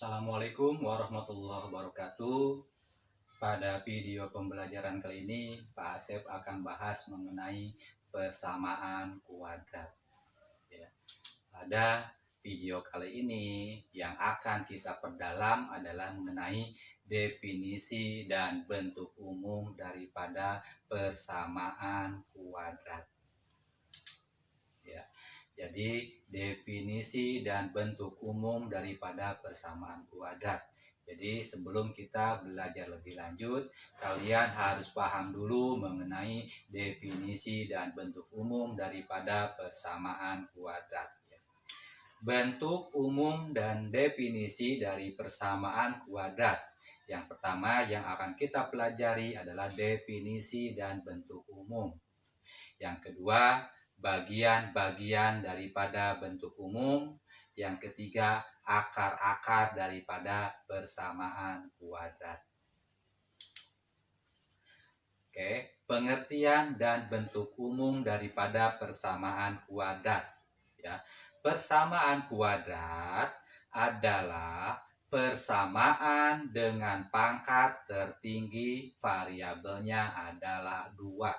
Assalamualaikum warahmatullahi wabarakatuh. Pada video pembelajaran kali ini, Pak Asep akan bahas mengenai persamaan kuadrat. Ya. Pada video kali ini, yang akan kita perdalam adalah mengenai definisi dan bentuk umum daripada persamaan kuadrat. Ya. Jadi definisi dan bentuk umum daripada persamaan kuadrat. Jadi sebelum kita belajar lebih lanjut, kalian harus paham dulu mengenai definisi dan bentuk umum daripada persamaan kuadrat. Bentuk umum dan definisi dari persamaan kuadrat. Yang pertama yang akan kita pelajari adalah definisi dan bentuk umum. Yang kedua, bagian-bagian daripada bentuk umum. Yang ketiga, akar-akar daripada persamaan kuadrat. Oke, pengertian dan bentuk umum daripada persamaan kuadrat. Ya, persamaan kuadrat adalah persamaan dengan pangkat tertinggi variabelnya adalah 2.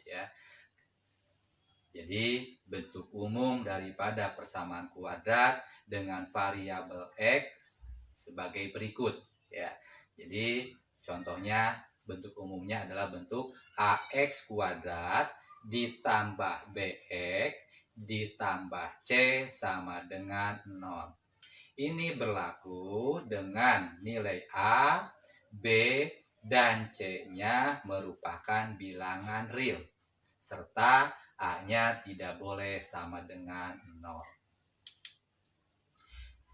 Ya. Jadi bentuk umum daripada persamaan kuadrat dengan variabel X sebagai berikut ya. Jadi contohnya bentuk umumnya adalah bentuk AX kuadrat ditambah BX ditambah C sama dengan 0. Ini berlaku dengan nilai A, B, dan C-nya merupakan bilangan real serta A-nya tidak boleh sama dengan 0.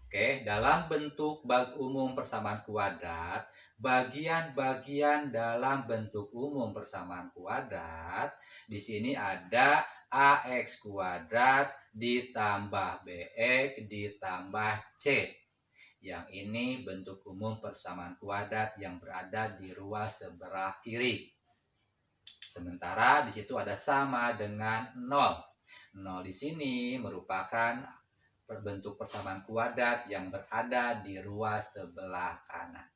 Oke, dalam bentuk umum persamaan kuadrat, bagian-bagian dalam bentuk umum persamaan kuadrat, di sini ada AX kuadrat ditambah BX ditambah C. Yang ini bentuk umum persamaan kuadrat yang berada di ruas sebelah kiri. Sementara di situ ada sama dengan 0. 0 di sini merupakan bentuk persamaan kuadrat yang berada di ruas sebelah kanan.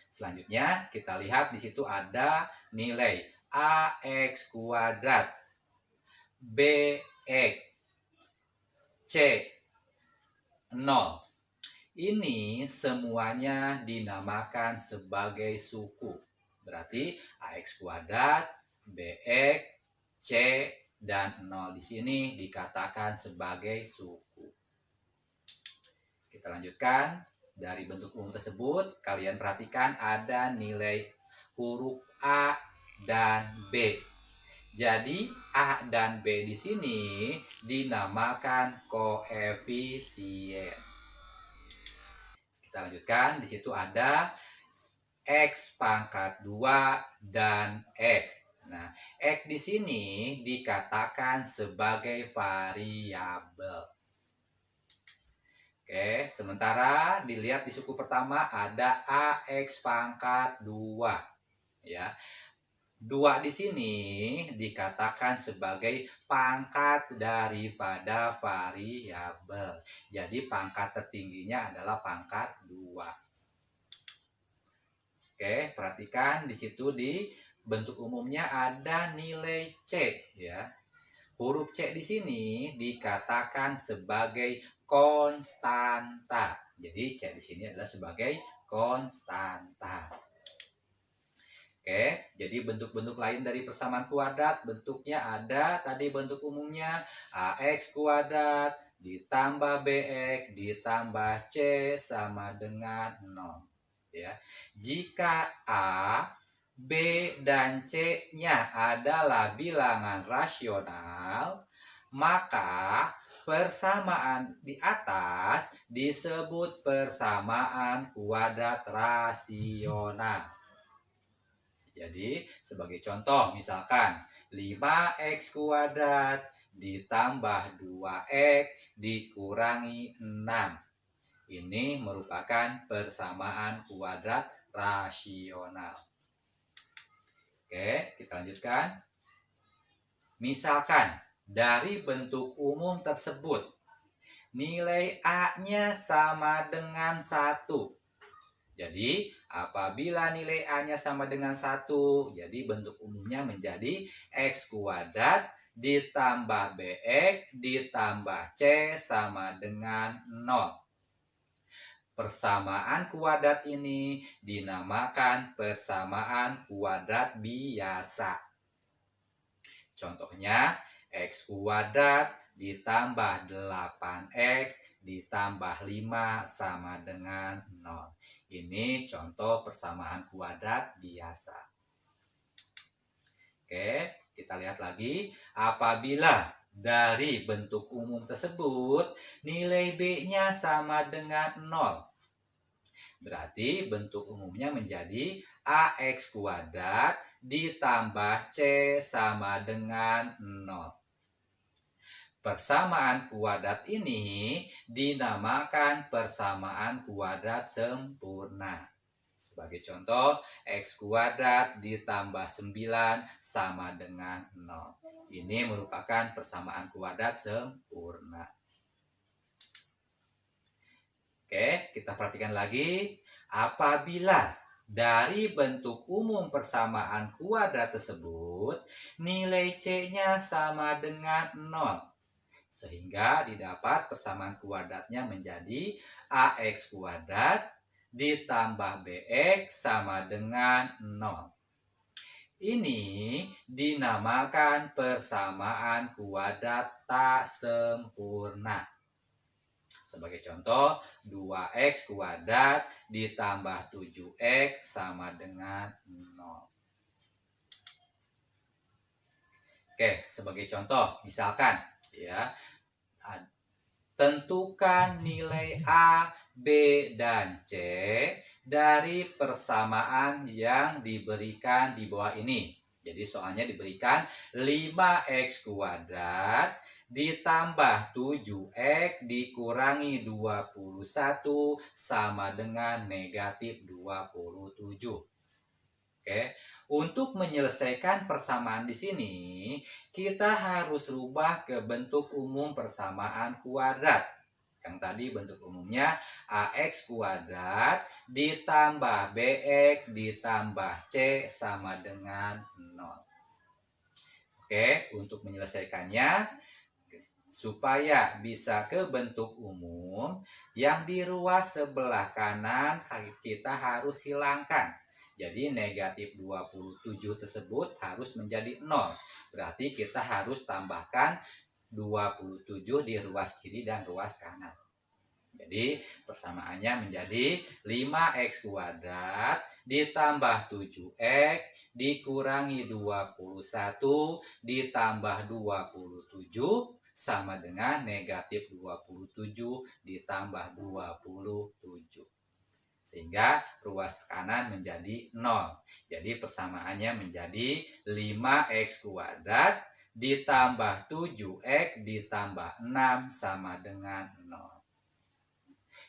Selanjutnya kita lihat di situ ada nilai AX kuadrat, BX, C, 0. Ini semuanya dinamakan sebagai suku. Berarti AX kuadrat, BX, C, dan 0 di sini dikatakan sebagai suku. Kita lanjutkan. Dari bentuk umum tersebut, kalian perhatikan ada nilai huruf A dan B. Jadi A dan B di sini dinamakan koefisien. Kita lanjutkan. Di situ ada X pangkat 2 dan X. Nah, X di sini dikatakan sebagai variabel. Oke, sementara dilihat di suku pertama ada AX pangkat 2. Ya. 2 di sini dikatakan sebagai pangkat daripada variabel. Jadi pangkat tertingginya adalah pangkat 2. Oke, perhatikan di situ di bentuk umumnya ada nilai C ya. Huruf C di sini dikatakan sebagai konstanta. Jadi C di sini adalah sebagai konstanta. Oke, jadi bentuk-bentuk lain dari persamaan kuadrat bentuknya ada tadi bentuk umumnya AX kuadrat ditambah BX ditambah C sama dengan 0. Ya. Jika A, B, dan C-nya adalah bilangan rasional, maka persamaan di atas disebut persamaan kuadrat rasional. Jadi sebagai contoh misalkan 5x kuadrat ditambah 2x dikurangi 6. Ini merupakan persamaan kuadrat rasional. Oke, kita lanjutkan. Misalkan dari bentuk umum tersebut nilai A-nya sama dengan 1. Jadi, apabila nilai A-nya sama dengan 1, jadi bentuk umumnya menjadi X kuadrat ditambah BX ditambah C sama dengan 0. Persamaan kuadrat ini dinamakan persamaan kuadrat biasa. Contohnya, X kuadrat ditambah 8X ditambah 5 sama dengan 0. Ini contoh persamaan kuadrat biasa. Oke, kita lihat lagi. Apabila dari bentuk umum tersebut nilai B-nya sama dengan 0, berarti bentuk umumnya menjadi AX kuadrat ditambah C sama dengan 0. Persamaan kuadrat ini dinamakan persamaan kuadrat sempurna. Sebagai contoh, X kuadrat ditambah 9 sama dengan 0. Ini merupakan persamaan kuadrat sempurna. Oke, kita perhatikan lagi. Apabila dari bentuk umum persamaan kuadrat tersebut, nilai C-nya sama dengan 0. Sehingga didapat persamaan kuadratnya menjadi AX kuadrat ditambah BX sama dengan 0. Ini dinamakan persamaan kuadrat tak sempurna. Sebagai contoh, 2X kuadrat ditambah 7X sama dengan 0. Oke, sebagai contoh, misalkan ya, tentukan nilai A, B, dan C dari persamaan yang diberikan di bawah ini. Jadi soalnya diberikan 5X kuadrat ditambah 7X dikurangi 21 sama dengan negatif 27. Oke, untuk menyelesaikan persamaan di sini, kita harus rubah ke bentuk umum persamaan kuadrat. Yang tadi bentuk umumnya AX kuadrat ditambah BX ditambah C sama dengan 0. Oke, untuk menyelesaikannya, supaya bisa ke bentuk umum, yang di ruas sebelah kanan kita harus hilangkan. Jadi negatif 27 tersebut harus menjadi 0. Berarti kita harus tambahkan 27 di ruas kiri dan ruas kanan. Jadi persamaannya menjadi 5X kuadrat ditambah 7X dikurangi 21 ditambah 27 sama dengan negatif 27 ditambah 27. Sehingga ruas kanan menjadi 0. Jadi persamaannya menjadi 5X kuadrat ditambah 7X ditambah 6 sama dengan 0.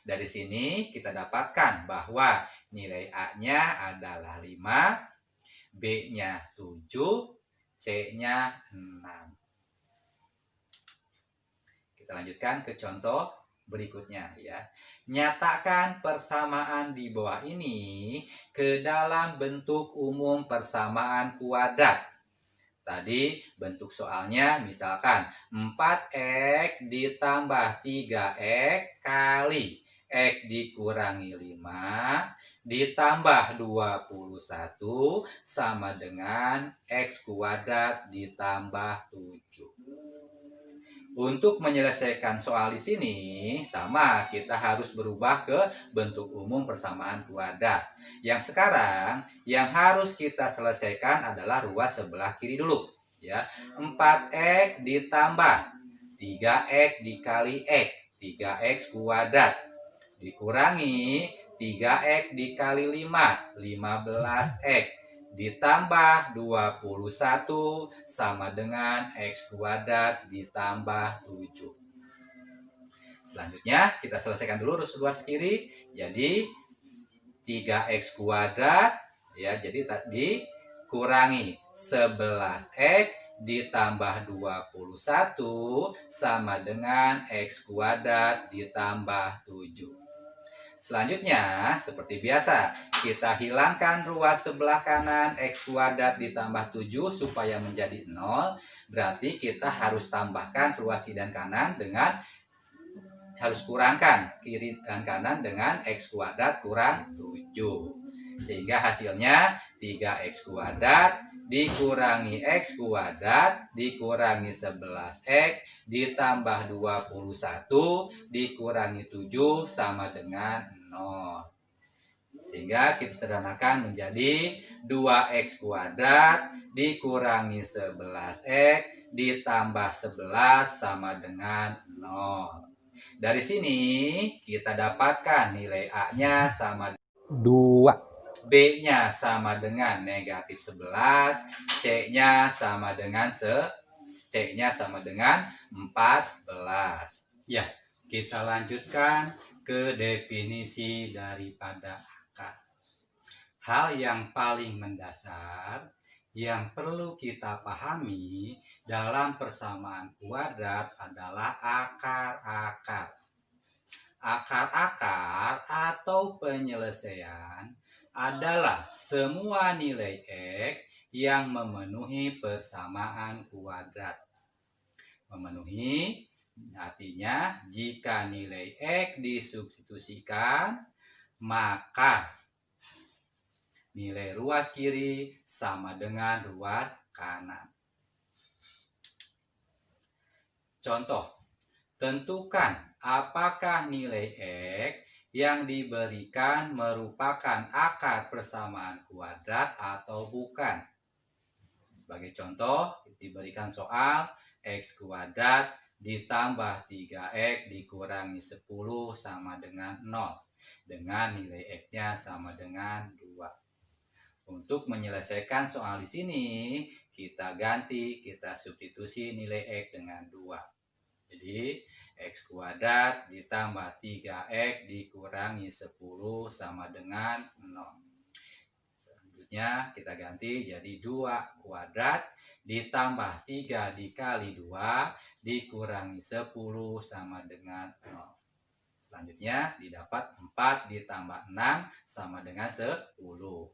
Dari sini kita dapatkan bahwa nilai A-nya adalah 5, B-nya 7, C-nya 6. Kita lanjutkan ke contoh berikutnya ya. Nyatakan persamaan di bawah ini ke dalam bentuk umum persamaan kuadrat. Tadi bentuk soalnya misalkan 4X ditambah 3X kali X dikurangi 5 ditambah 21 sama dengan X kuadrat ditambah 7. Untuk menyelesaikan soal di sini, sama kita harus berubah ke bentuk umum persamaan kuadrat. Yang sekarang, yang harus kita selesaikan adalah ruas sebelah kiri dulu. Ya, 4X ditambah 3X dikali X, 3X kuadrat. Dikurangi 3X dikali 5, 15X. Ditambah 21 sama dengan X kuadrat ditambah 7. Selanjutnya kita selesaikan dulu ruas kiri. Jadi 3X kuadrat ya, jadi tadi kurangi 11X ditambah 21 sama dengan X kuadrat ditambah 7. Selanjutnya, seperti biasa, kita hilangkan ruas sebelah kanan X kuadrat ditambah 7 supaya menjadi 0. Berarti kita harus tambahkan ruas kiri dan kanan dengan, harus kurangkan kiri dan kanan dengan X kuadrat kurang 7. Sehingga hasilnya 3X kuadrat dikurangi X kuadrat dikurangi 11X ditambah 21 dikurangi 7 sama dengan 0. Sehingga kita sederhanakan menjadi 2X kuadrat dikurangi 11X ditambah 11 sama dengan 0. Dari sini kita dapatkan nilai A-nya sama 2. B-nya sama dengan negatif 11, C-nya sama dengan 14. Ya, kita lanjutkan ke definisi daripada akar. Hal yang paling mendasar yang perlu kita pahami dalam persamaan kuadrat adalah akar-akar. Akar-akar atau penyelesaian adalah semua nilai X yang memenuhi persamaan kuadrat. Memenuhi artinya jika nilai X disubstitusikan, maka nilai ruas kiri sama dengan ruas kanan. Contoh, tentukan apakah nilai X yang diberikan merupakan akar persamaan kuadrat atau bukan. Sebagai contoh, diberikan soal X kuadrat ditambah 3X dikurangi 10 sama dengan 0. Dengan nilai X-nya sama dengan 2. Untuk menyelesaikan soal di sini, kita substitusi nilai X dengan 2. Jadi, X kuadrat ditambah 3X dikurangi 10 sama dengan 0. Selanjutnya, kita ganti jadi 2 kuadrat ditambah 3 dikali 2 dikurangi 10 sama dengan 0. Selanjutnya, didapat 4 ditambah 6 sama dengan 10.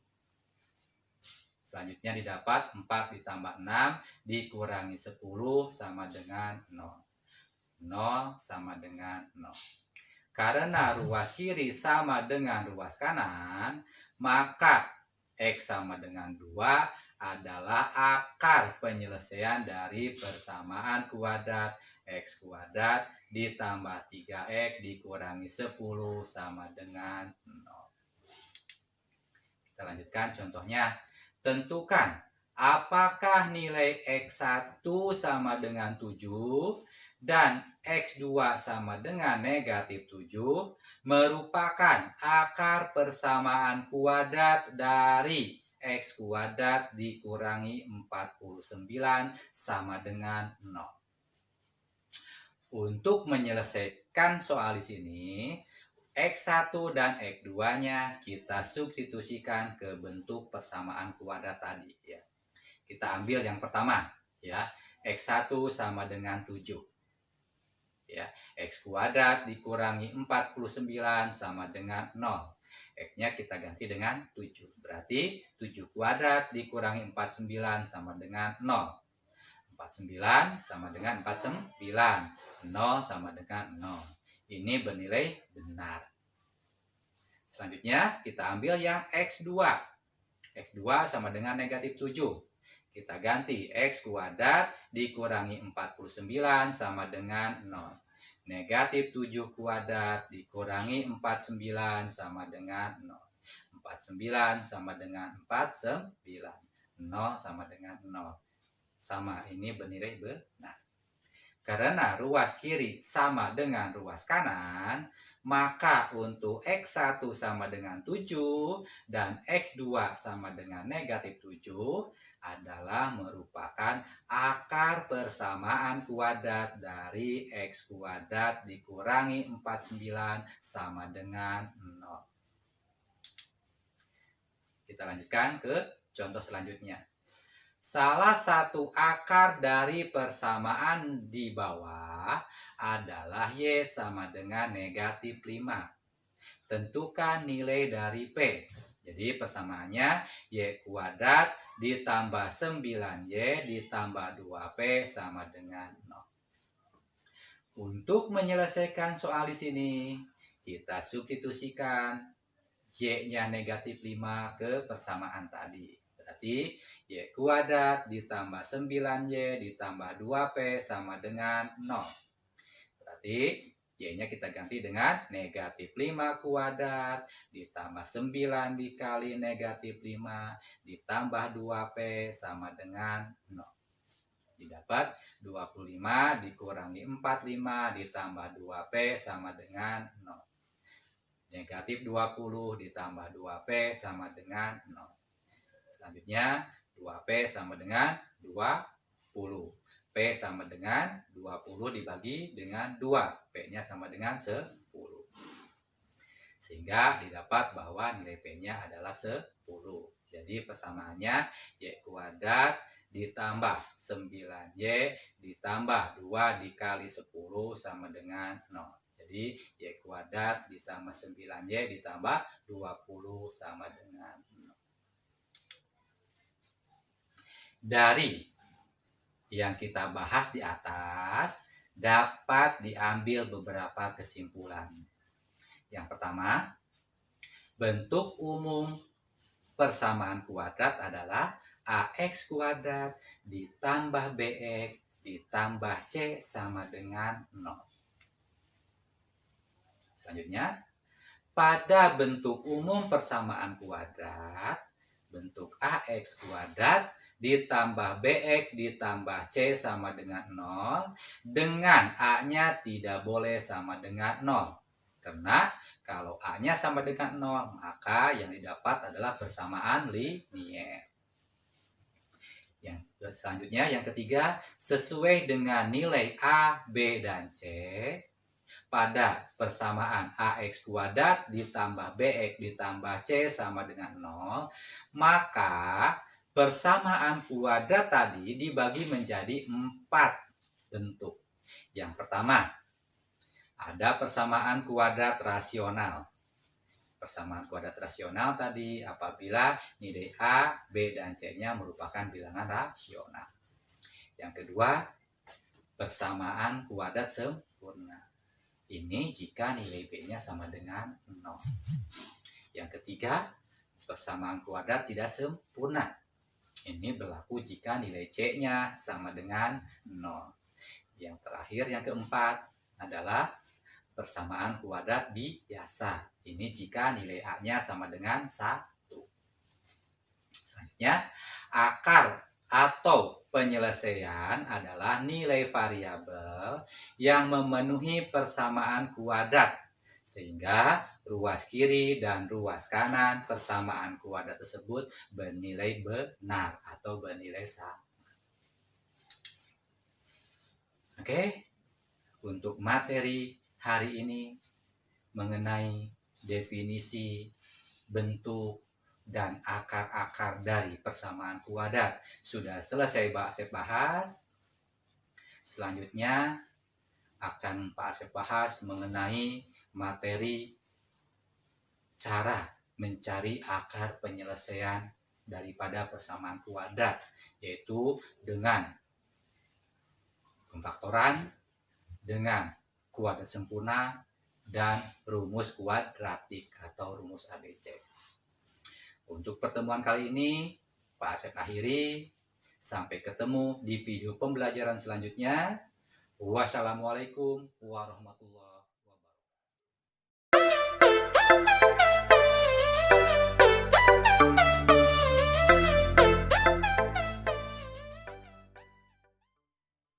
Selanjutnya, didapat 4 ditambah 6 dikurangi 10 sama dengan 0. 0 sama dengan 0. Karena ruas kiri sama dengan ruas kanan, maka X sama dengan 2 adalah akar penyelesaian dari persamaan kuadrat X kuadrat ditambah 3X dikurangi 10 sama dengan 0. Kita lanjutkan contohnya. Tentukan apakah nilai X1 sama dengan 7 dan X2 sama dengan negatif 7 merupakan akar persamaan kuadrat dari X kuadrat dikurangi 49 sama dengan 0. Untuk menyelesaikan soal di sini, X1 dan X2-nya kita substitusikan ke bentuk persamaan kuadrat tadi ya. Kita ambil yang pertama ya, X1 sama dengan 7. Ya, X kuadrat dikurangi 49 sama dengan 0. X-nya kita ganti dengan 7. Berarti 7 kuadrat dikurangi 49 sama dengan 0. 49 sama dengan 49. 0 sama dengan 0. Ini bernilai benar. Selanjutnya kita ambil yang X2. X2 sama dengan negatif 7. Kita ganti X kuadrat dikurangi 49 sama dengan 0. Negatif 7 kuadrat dikurangi 49 sama dengan 0. 49 sama dengan 49. 0 sama dengan 0. Sama, ini bernilai benar. Karena ruas kiri sama dengan ruas kanan, maka untuk X1 sama dengan 7 dan X2 sama dengan negatif 7 adalah merupakan akar persamaan kuadrat dari X kuadrat dikurangi 49 sama dengan 0. Kita lanjutkan ke contoh selanjutnya. salah satu akar dari persamaan di bawah adalah Y sama dengan negatif 5. Tentukan nilai dari P. Jadi persamaannya Y kuadrat ditambah 9Y ditambah 2P sama dengan 0. Untuk menyelesaikan soal di sini, kita substitusikan Y-nya negatif 5 ke persamaan tadi. Berarti Y kuadrat ditambah 9Y ditambah 2P sama dengan 0. Berarti Y-nya kita ganti dengan negatif 5 kuadrat ditambah 9 dikali negatif 5 ditambah 2P sama dengan 0. Didapat 25 dikurangi 45 ditambah 2P sama dengan 0. Negatif 20 ditambah 2P sama dengan 0. Selanjutnya 2P sama dengan 20. P sama dengan 20 dibagi dengan 2. P-nya sama dengan 10. Sehingga didapat bahwa nilai P-nya adalah 10. Jadi persamaannya Y kuadrat ditambah 9Y ditambah 2 dikali 10 sama dengan 0. Jadi Y kuadrat ditambah 9Y ditambah 20 sama dengan 0. Dari yang kita bahas di atas dapat diambil beberapa kesimpulan. Yang pertama, bentuk umum persamaan kuadrat adalah AX kuadrat ditambah BX ditambah C sama dengan 0. Selanjutnya, pada bentuk umum persamaan kuadrat, bentuk AX kuadrat ditambah BX ditambah C sama dengan 0, dengan A-nya tidak boleh sama dengan 0. Karena kalau A-nya sama dengan 0, maka yang didapat adalah persamaan linier. Yang selanjutnya, yang ketiga, sesuai dengan nilai A, B, dan C, pada persamaan AX kuadrat ditambah BX ditambah C sama dengan 0, maka persamaan kuadrat tadi dibagi menjadi 4 bentuk. Yang pertama, ada persamaan kuadrat rasional. Persamaan kuadrat rasional tadi apabila nilai A, B, dan C-nya merupakan bilangan rasional. Yang kedua, persamaan kuadrat sempurna. Ini jika nilai B-nya sama dengan 0. Yang ketiga, persamaan kuadrat tidak sempurna. Ini berlaku jika nilai C-nya sama dengan 0. Yang terakhir, yang keempat adalah persamaan kuadrat biasa. Ini jika nilai A-nya sama dengan 1. Selanjutnya, akar atau penyelesaian adalah nilai variabel yang memenuhi persamaan kuadrat, sehingga ruas kiri dan ruas kanan persamaan kuadrat tersebut bernilai benar atau bernilai sama. Oke, untuk materi hari ini mengenai definisi, bentuk, dan akar-akar dari persamaan kuadrat sudah selesai Pak Asep bahas. Selanjutnya akan Pak Asep bahas mengenai materi cara mencari akar penyelesaian daripada persamaan kuadrat, yaitu dengan pemfaktoran, dengan kuadrat sempurna, dan rumus kuadratik atau rumus ABC. Untuk pertemuan kali ini, Pak Asep akhiri. Sampai ketemu di video pembelajaran selanjutnya. Wassalamualaikum warahmatullahi wabarakatuh.